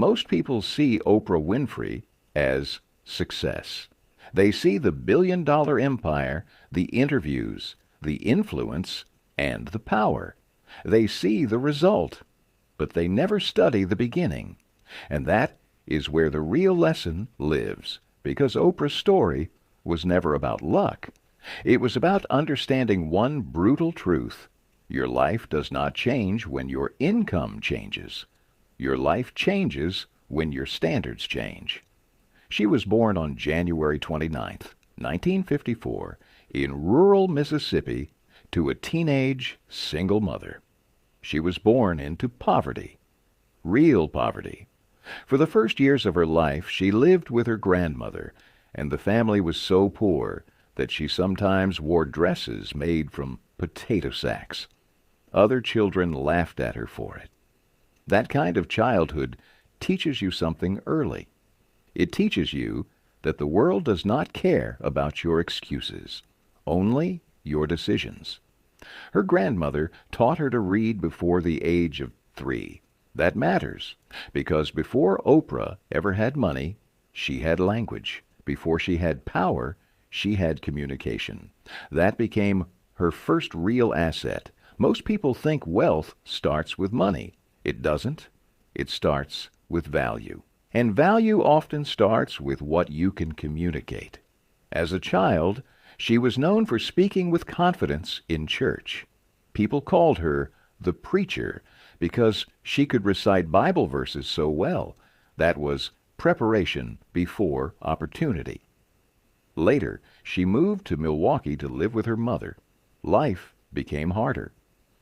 Most people see Oprah Winfrey as success. They see the billion-dollar empire, the interviews, the influence, and the power. They see the result, but they never study the beginning. And that is where the real lesson lives, because Oprah's story was never about luck. It was about understanding one brutal truth. Your life does not change when your income changes. Your life changes when your standards change. She was born on January 29th, 1954, in rural Mississippi to a teenage single mother. She was born into poverty, real poverty. For the first years of her life, she lived with her grandmother, and the family was so poor that she sometimes wore dresses made from potato sacks. Other children laughed at her for it. That kind of childhood teaches you something early. It teaches you that the world does not care about your excuses, only your decisions. Her grandmother taught her to read before the age of 3. That matters, because before Oprah ever had money, she had language. Before she had power, she had communication. That became her first real asset. Most people think wealth starts with money. It doesn't. It starts with value. And value often starts with what you can communicate. As a child, she was known for speaking with confidence in church. People called her the preacher because she could recite Bible verses so well. That was preparation before opportunity. Later, she moved to Milwaukee to live with her mother. Life became harder.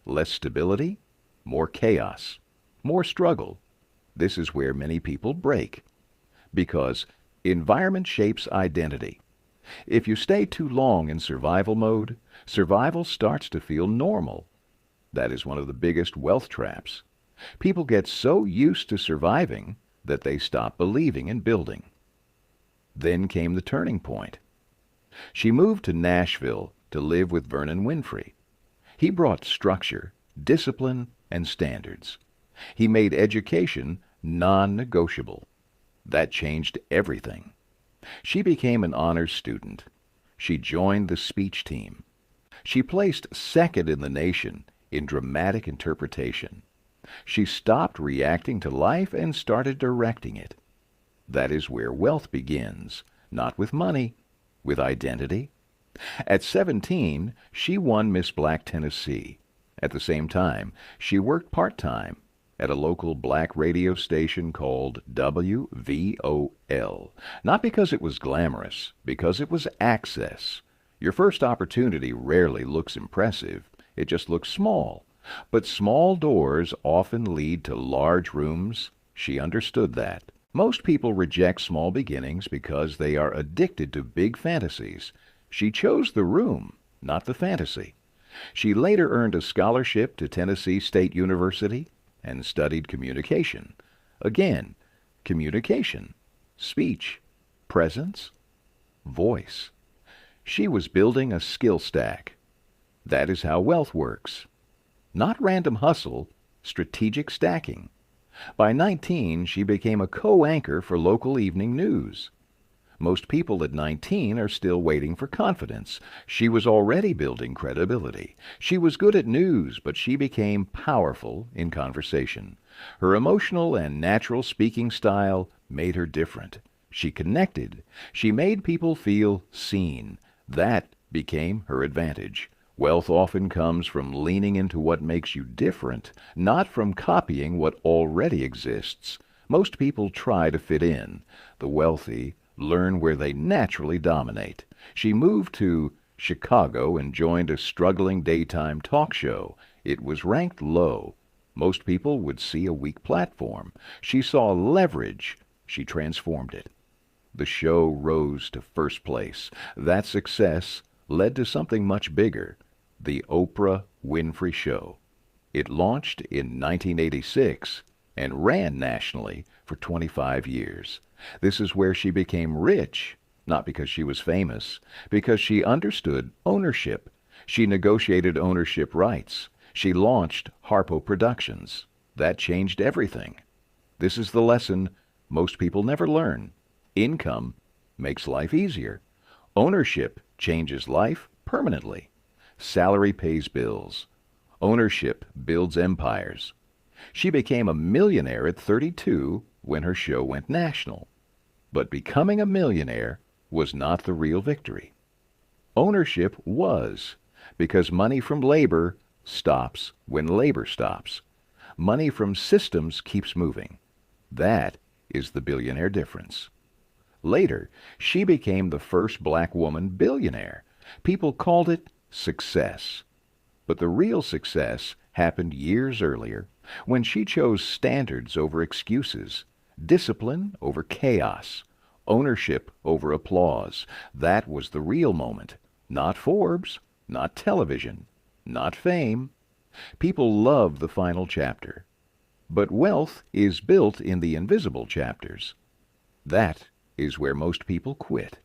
Less stability, more chaos, more struggle. This is where many people break. Because environment shapes identity. If you stay too long in survival mode, survival starts to feel normal. That is one of the biggest wealth traps. People get so used to surviving that they stop believing in building. Then came the turning point. She moved to Nashville to live with Vernon Winfrey. He brought structure, discipline, and standards. He made education non-negotiable. That changed everything. She became an honors student. She joined the speech team. She placed second in the nation in dramatic interpretation. She stopped reacting to life and started directing it. That is where wealth begins, not with money, with identity. At 17, she won Miss Black Tennessee. At the same time, she worked part-time at a local black radio station called WVOL. Not because it was glamorous, because it was access. Your first opportunity rarely looks impressive. It just looks small. But small doors often lead to large rooms. She understood that. Most people reject small beginnings because they are addicted to big fantasies. She chose the room, not the fantasy. She later earned a scholarship to Tennessee State University and studied communication. Again, communication, speech, presence, voice. She was building a skill stack. That is how wealth works. Not random hustle, strategic stacking. By 19, she became a co-anchor for local evening news. Most people at 19 are still waiting for confidence. She was already building credibility. She was good at news, but she became powerful in conversation. Her emotional and natural speaking style made her different. She connected. She made people feel seen. That became her advantage. Wealth often comes from leaning into what makes you different, not from copying what already exists. Most people try to fit in. The wealthy learn where they naturally dominate. She moved to Chicago and joined a struggling daytime talk show. It was ranked low. Most people would see a weak platform. She saw leverage. She transformed it. The show rose to first place. That success led to something much bigger, the Oprah Winfrey Show. It launched in 1986 and ran nationally for 25 years. This is where she became rich, not because she was famous, because she understood ownership. She negotiated ownership rights. She launched Harpo Productions. That changed everything. This is the lesson most people never learn. Income makes life easier. Ownership changes life permanently. Salary pays bills. Ownership builds empires. She became a millionaire at 32 when her show went national. But becoming a millionaire was not the real victory. Ownership was, because money from labor stops when labor stops. Money from systems keeps moving. That is the billionaire difference. Later, she became the first black woman billionaire. People called it success. But the real success happened years earlier when she chose standards over excuses, discipline over chaos, ownership over applause. That was the real moment. Not Forbes, not television, not fame. People love the final chapter. But wealth is built in the invisible chapters. That is where most people quit.